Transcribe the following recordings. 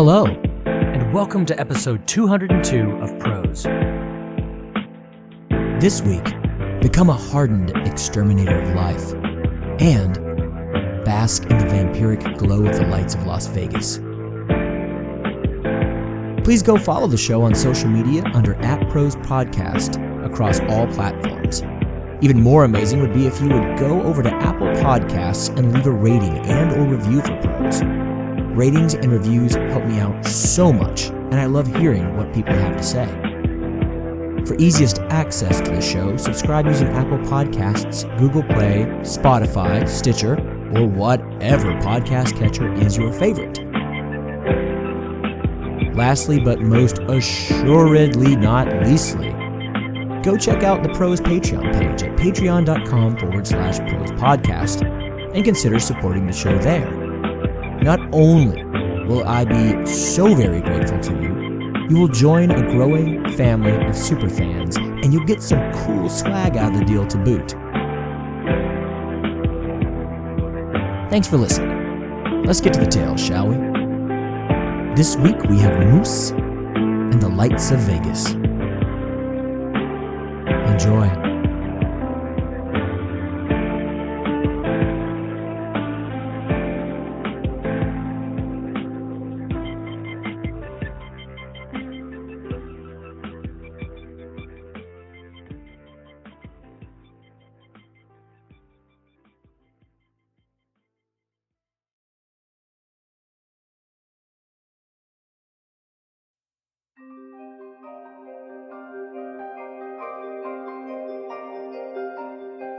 Hello, and welcome to episode 202 of Prose. This week, become a hardened exterminator of life, and bask in the vampiric glow of the lights of Las Vegas. Please go follow the show on social media under @ProsePodcast across all platforms. Even more amazing would be if you would go over to Apple Podcasts and leave a rating and or review for Prose. Ratings and reviews help me out so much, and I love hearing what people have to say. For easiest access to the show, subscribe using Apple Podcasts, Google Play, Spotify, Stitcher, or whatever podcast catcher is your favorite. Lastly, but most assuredly not leastly, go check out the Prose Patreon page at patreon.com/ProsePodcast and consider supporting the show there. Not only will I be so very grateful to you, you will join a growing family of superfans, and you'll get some cool swag out of the deal to boot. Thanks for listening. Let's get to the tale, shall we? This week we have Moose and the Lights of Vegas. Enjoy.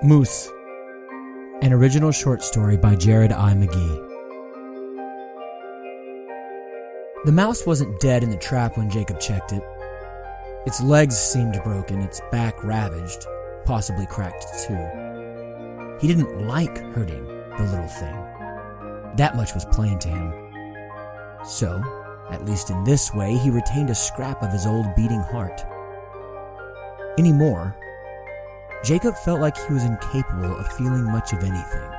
Moose, an original short story by Jared I. McGee. The mouse wasn't dead in the trap when Jacob checked it. Its legs seemed broken, its back ravaged, possibly cracked too. He didn't like hurting the little thing. That much was plain to him. So, at least in this way, he retained a scrap of his old beating heart. Anymore, Jacob felt like he was incapable of feeling much of anything.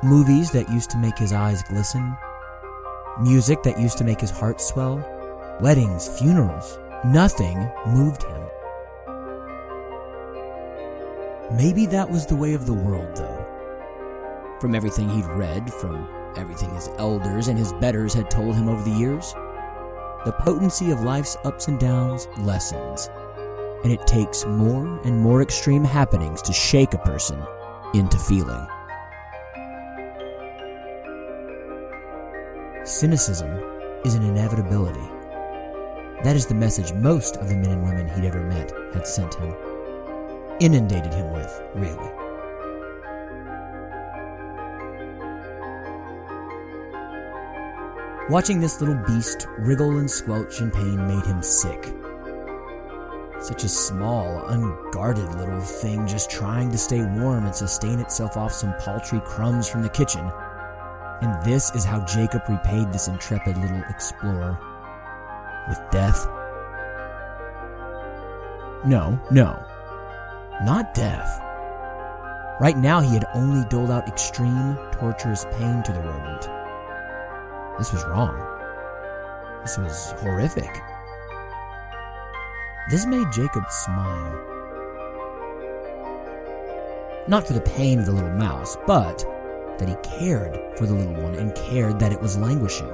Movies that used to make his eyes glisten, music that used to make his heart swell, weddings, funerals, nothing moved him. Maybe that was the way of the world, though. From everything he'd read, from everything his elders and his betters had told him over the years, the potency of life's ups and downs lessens. And it takes more and more extreme happenings to shake a person into feeling. Cynicism is an inevitability. That is the message most of the men and women he'd ever met had sent him. Inundated him with, really. Watching this little beast wriggle and squelch in pain made him sick. Such a small, unguarded little thing just trying to stay warm and sustain itself off some paltry crumbs from the kitchen. And this is how Jacob repaid this intrepid little explorer. With death? No, not death. Right now he had only doled out extreme, torturous pain to the rodent. This was wrong. This was horrific. This made Jacob smile. Not for the pain of the little mouse, but that he cared for the little one and cared that it was languishing.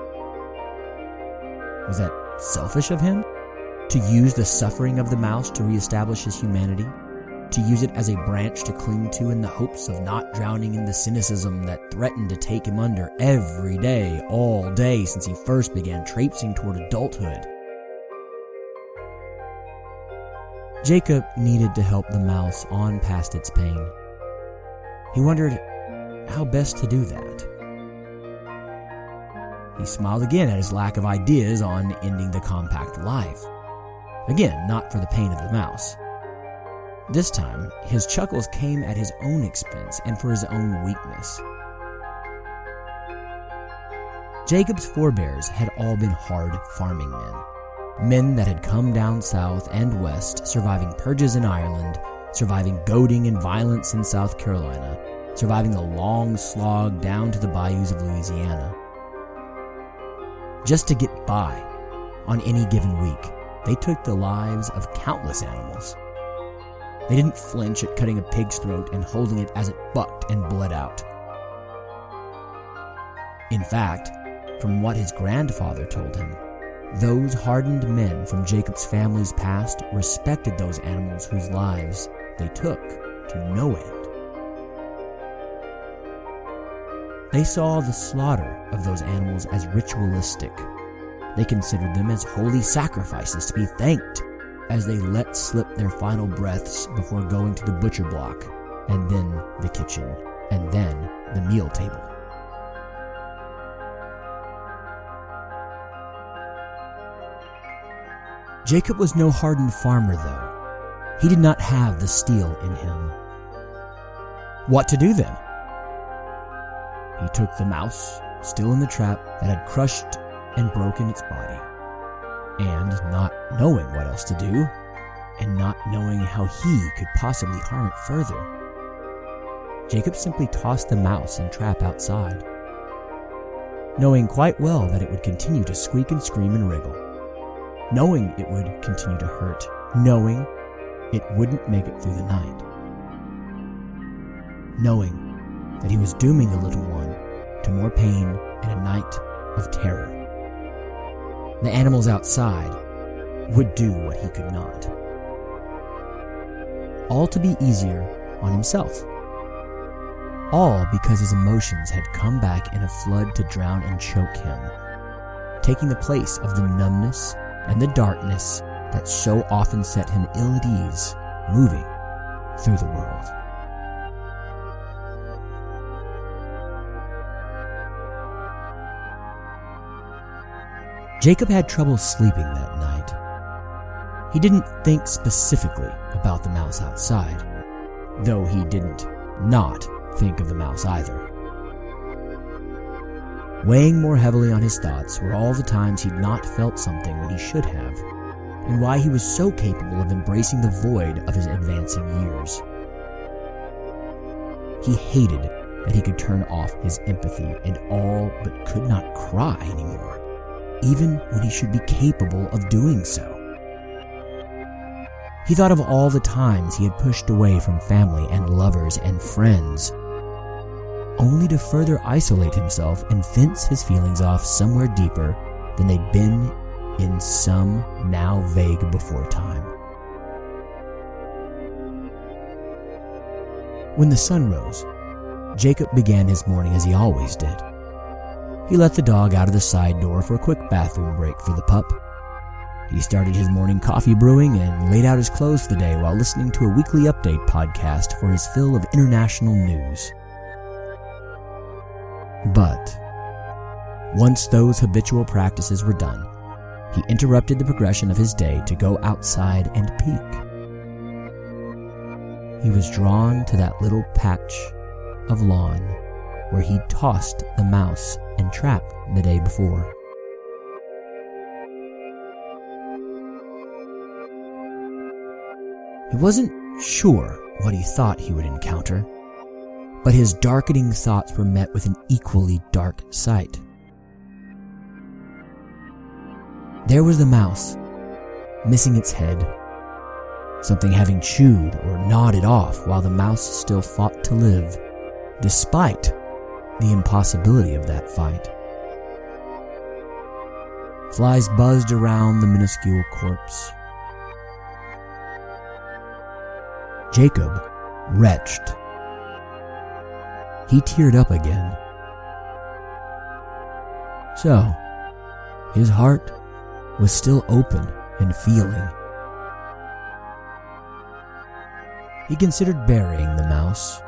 Was that selfish of him? To use the suffering of the mouse to reestablish his humanity? To use it as a branch to cling to in the hopes of not drowning in the cynicism that threatened to take him under every day, all day since he first began traipsing toward adulthood? Jacob needed to help the mouse on past its pain. He wondered how best to do that. He smiled again at his lack of ideas on ending the compact life. Again, not for the pain of the mouse. This time, his chuckles came at his own expense and for his own weakness. Jacob's forebears had all been hard farming men. Men that had come down south and west, surviving purges in Ireland, surviving goading and violence in South Carolina, surviving the long slog down to the bayous of Louisiana. just to get by. On any given week, they took the lives of countless animals. They didn't flinch at cutting a pig's throat and holding it as it bucked and bled out. In fact, from what his grandfather told him, those hardened men from Jacob's family's past respected those animals whose lives they took to no end. They saw the slaughter of those animals as ritualistic. They considered them as holy sacrifices to be thanked as they let slip their final breaths before going to the butcher block, and then the kitchen, and then the meal table. Jacob was no hardened farmer, though. He did not have the steel in him. What to do then? He took the mouse, still in the trap, that had crushed and broken its body, and not knowing what else to do, and not knowing how he could possibly harm it further, Jacob simply tossed the mouse and trap outside, knowing quite well that it would continue to squeak and scream and wriggle, knowing it would continue to hurt, knowing it wouldn't make it through the night, knowing that he was dooming the little one to more pain and a night of terror. The animals outside would do what he could not. All to be easier on himself. All because his emotions had come back in a flood to drown and choke him, taking the place of the numbness and the darkness that so often set him ill at ease, moving through the world. Jacob had trouble sleeping that night. He didn't think specifically about the mouse outside, though he didn't not think of the mouse either. Weighing more heavily on his thoughts were all the times he'd not felt something when he should have, and why he was so capable of embracing the void of his advancing years. He hated that he could turn off his empathy and all but could not cry anymore, even when he should be capable of doing so. He thought of all the times he had pushed away from family and lovers and friends, only to further isolate himself and fence his feelings off somewhere deeper than they'd been in some now vague before time. When the sun rose, Jacob began his morning as he always did. He let the dog out of the side door for a quick bathroom break for the pup. He started his morning coffee brewing and laid out his clothes for the day while listening to a weekly update podcast for his fill of international news. But once those habitual practices were done, he interrupted the progression of his day to go outside and peek. He was drawn to that little patch of lawn where he'd tossed the mouse and trap the day before. He wasn't sure what he thought he would encounter, but his darkening thoughts were met with an equally dark sight. There was the mouse, missing its head, something having chewed or gnawed it off while the mouse still fought to live, despite the impossibility of that fight. Flies buzzed around the minuscule corpse. Jacob retched. He teared up again. So, his heart was still open and feeling. He considered burying the mouse.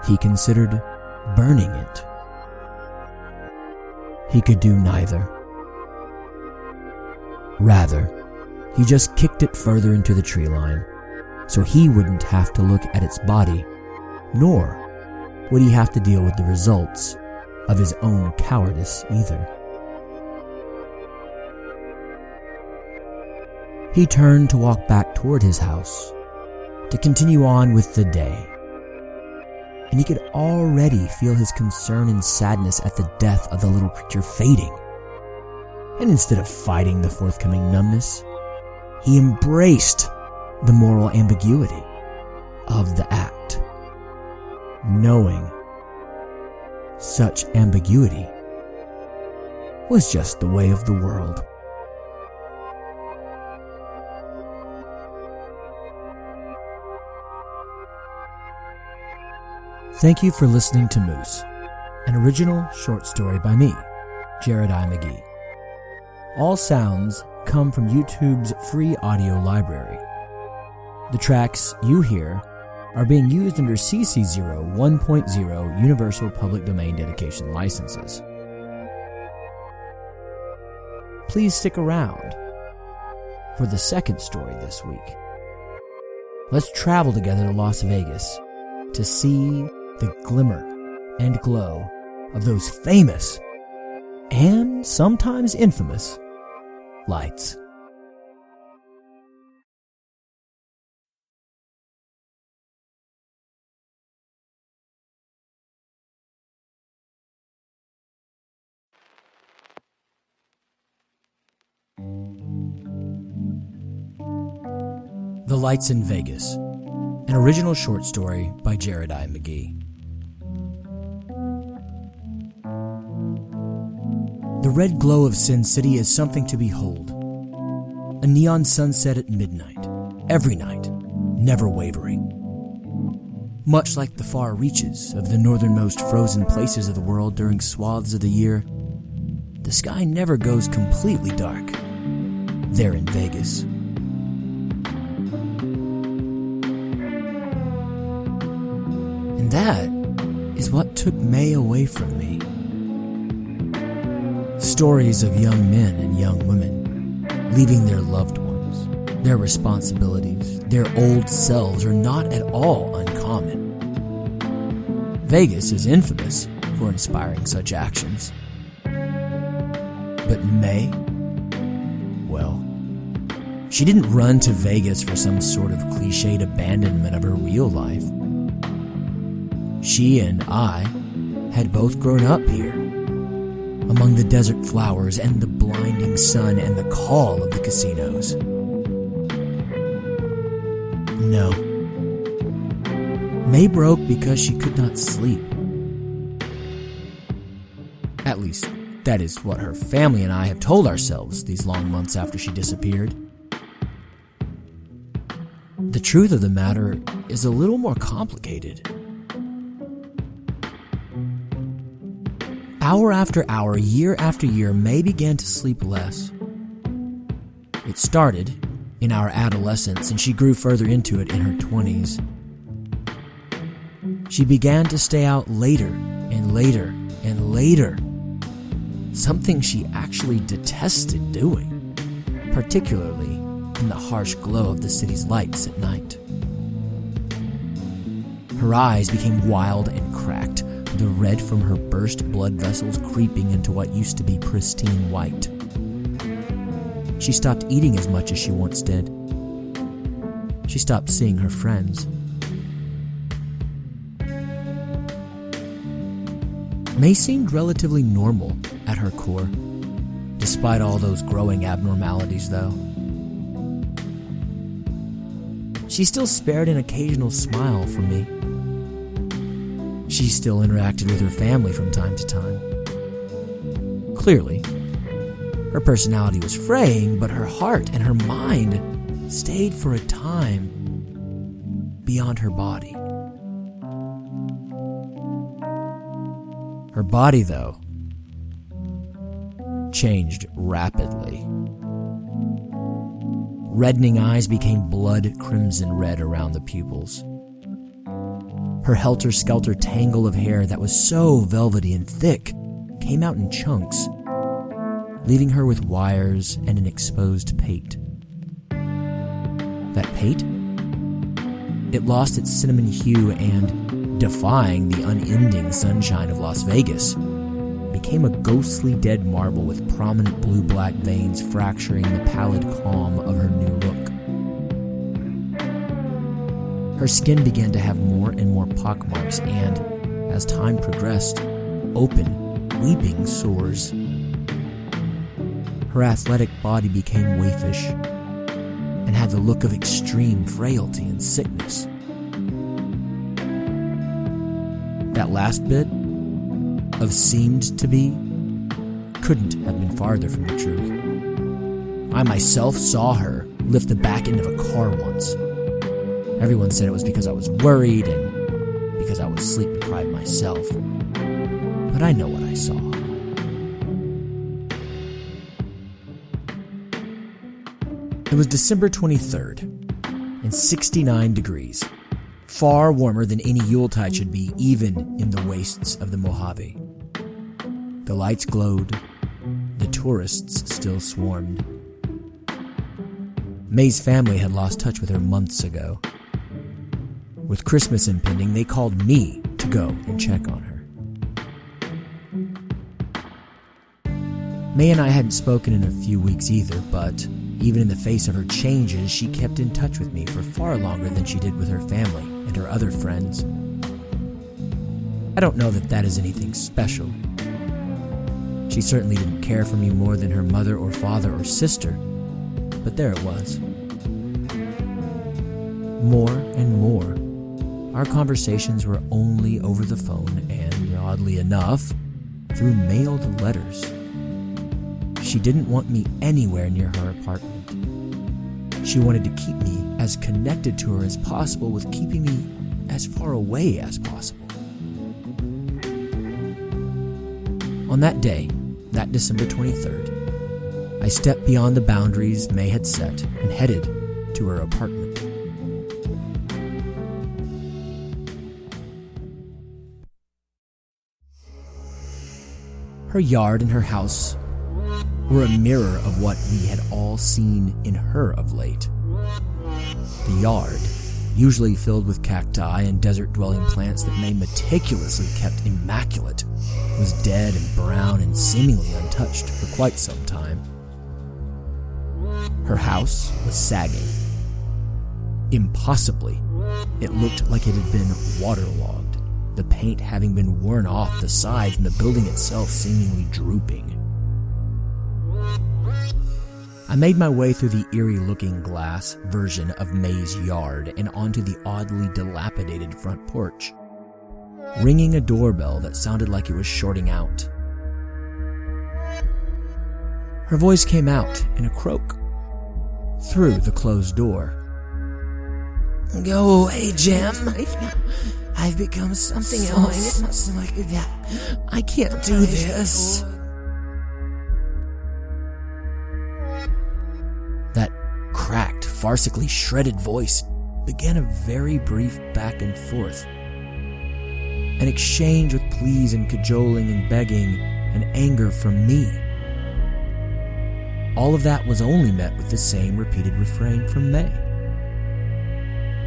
He considered burning it. He could do neither. Rather, he just kicked it further into the tree line, so he wouldn't have to look at its body, nor would he have to deal with the results of his own cowardice either. He turned to walk back toward his house, to continue on with the day, and he could already feel his concern and sadness at the death of the little creature fading, And instead of fighting the forthcoming numbness, he embraced the moral ambiguity of the act, knowing such ambiguity was just the way of the world. Thank you for listening to Moose, an original short story by me, Jared I. McGee. All sounds come from YouTube's free audio library. The tracks you hear are being used under CC 1.0 Universal Public Domain Dedication licenses. Please stick around for the second story this week. Let's travel together to Las Vegas to see the glimmer and glow of those famous and sometimes infamous lights. The Lights in Vegas, an original short story by Jared I. McGee. The red glow of Sin City is something to behold. A neon sunset at midnight, every night, never wavering. Much like the far reaches of the northernmost frozen places of the world during swaths of the year, the sky never goes completely dark there in Vegas. And that is what took May away from me. Stories of young men and young women leaving their loved ones, their responsibilities, their old selves are not at all uncommon. Vegas is infamous for inspiring such actions. But May? Well, she didn't run to Vegas for some sort of cliched abandonment of her real life. She and I had both grown up here, among the desert flowers and the blinding sun and the call of the casinos. No. May broke because she could not sleep. At least, that is what her family and I have told ourselves these long months after she disappeared. The truth of the matter is a little more complicated. Hour after hour, year after year, May began to sleep less. It started in our adolescence, and she grew further into it in her 20s. She began to stay out later and later and later, something she actually detested doing, particularly in the harsh glow of the city's lights at night. Her eyes became wild and cracked, the red from her burst blood vessels creeping into what used to be pristine white. She stopped eating as much as she once did. She stopped seeing her friends. May seemed relatively normal at her core, despite all those growing abnormalities, though. She still spared an occasional smile from me. She still interacted with her family from time to time. Clearly, her personality was fraying, but her heart and her mind stayed for a time beyond her body. Her body, though, changed rapidly. Reddening eyes became blood crimson red around the pupils. Her helter-skelter tangle of hair that was so velvety and thick came out in chunks, leaving her with wires and an exposed pate. That pate? It lost its cinnamon hue and, defying the unending sunshine of Las Vegas, became a ghostly dead marble with prominent blue-black veins fracturing the pallid calm of her new look. Her skin began to have more and more pockmarks and, as time progressed, open, weeping sores. Her athletic body became waifish and had the look of extreme frailty and sickness. That last bit of seemed to be couldn't have been farther from the truth. I myself saw her lift the back end of a car once. Everyone said it was because I was worried and because I was sleep deprived myself. But I know what I saw. It was December 23rd, and 69 degrees. Far warmer than any Yuletide should be, even in the wastes of the Mojave. The lights glowed. The tourists still swarmed. May's family had lost touch with her months ago. With Christmas impending, they called me to go and check on her. May and I hadn't spoken in a few weeks either, but even in the face of her changes, she kept in touch with me for far longer than she did with her family and her other friends. I don't know that is anything special. She certainly didn't care for me more than her mother or father or sister, but there it was. More and more, our conversations were only over the phone and, oddly enough, through mailed letters. She didn't want me anywhere near her apartment. She wanted to keep me as connected to her as possible, with keeping me as far away as possible. On that day, that December 23rd, I stepped beyond the boundaries May had set and headed to her apartment. Her yard and her house were a mirror of what we had all seen in her of late. The yard, usually filled with cacti and desert-dwelling plants that May meticulously kept immaculate, was dead and brown and seemingly untouched for quite some time. Her house was sagging. Impossibly, it looked like it had been waterlogged, the paint having been worn off the sides and the building itself seemingly drooping. I made my way through the eerie-looking glass version of May's yard and onto the oddly dilapidated front porch, ringing a doorbell that sounded like it was shorting out. Her voice came out in a croak through the closed door. "Go away, Jim. I've become something else. I can't do this." That cracked, farcically shredded voice began a very brief back and forth. An exchange with pleas and cajoling and begging and anger from me. All of that was only met with the same repeated refrain from May.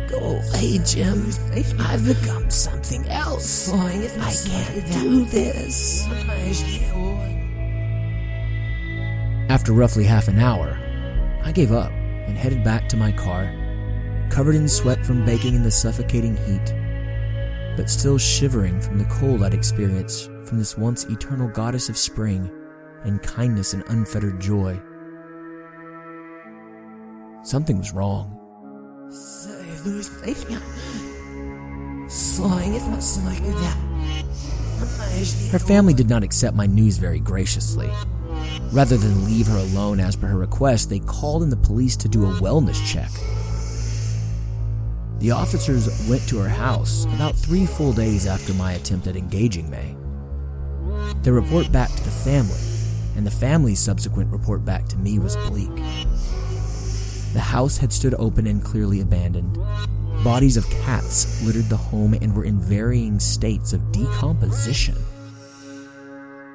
"Go away, Jim. I've become something else. I can't do this." After roughly half an hour, I gave up and headed back to my car, covered in sweat from baking in the suffocating heat, but still shivering from the cold I'd experienced from this once eternal goddess of spring and kindness and unfettered joy. Something was wrong. Her family did not accept my news very graciously. Rather than leave her alone as per her request, they called in the police to do a wellness check. The officers went to her house about 3 full days after my attempt at engaging May. Their report back to the family, and the family's subsequent report back to me, was bleak. The house had stood open and clearly abandoned. Bodies of cats littered the home and were in varying states of decomposition.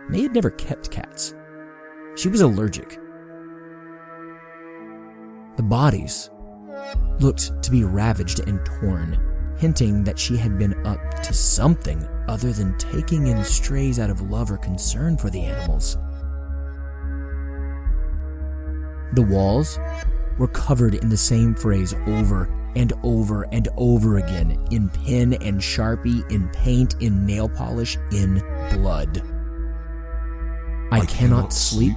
May had never kept cats. She was allergic. The bodies looked to be ravaged and torn, hinting that she had been up to something other than taking in strays out of love or concern for the animals. The walls were covered in the same phrase over and over and over again, in pen and Sharpie, in paint, in nail polish, in blood. I cannot sleep.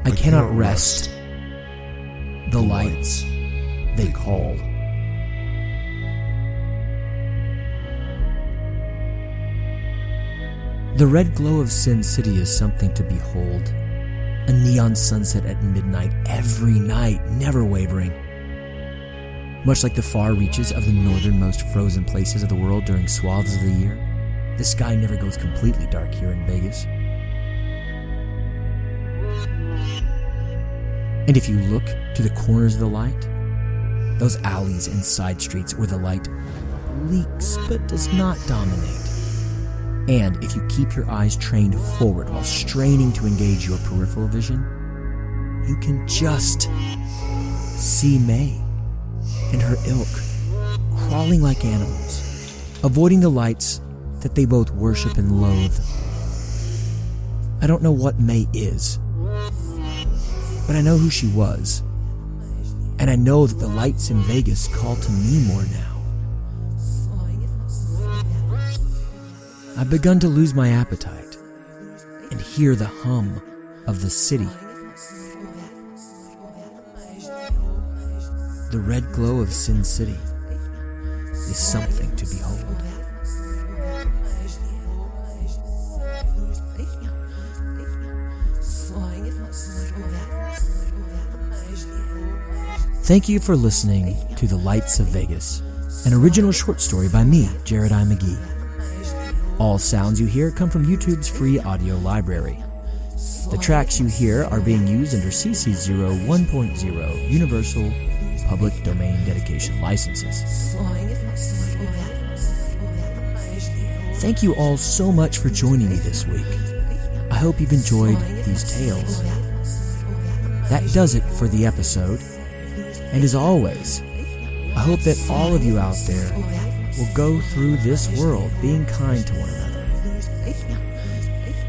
I cannot rest. The lights, they call. The red glow of Sin City is something to behold. A neon sunset at midnight, every night, never wavering. Much like the far reaches of the northernmost frozen places of the world during swaths of the year, the sky never goes completely dark here in Vegas. And if you look to the corners of the light, those alleys and side streets where the light leaks but does not dominate, and if you keep your eyes trained forward while straining to engage your peripheral vision, you can just see May and her ilk crawling like animals, avoiding the lights that they both worship and loathe. I don't know what May is, but I know who she was, and I know that the lights in Vegas call to me more now. I've begun to lose my appetite and hear the hum of the city. The red glow of Sin City is something to behold. Thank you for listening to The Lights of Vegas, an original short story by me, Jared I. McGee. All sounds you hear come from YouTube's free audio library. The tracks you hear are being used under CC 01.0 Universal Public Domain Dedication licenses. Thank you all so much for joining me this week. I hope you've enjoyed these tales. That does it for the episode. And as always, I hope that all of you out there will go through this world being kind to one another.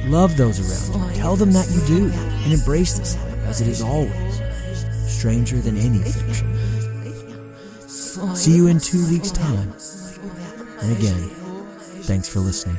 Love those around you. Tell them that you do, and embrace this life as it is always stranger than any fiction. See you in 2 weeks' time. And again, thanks for listening.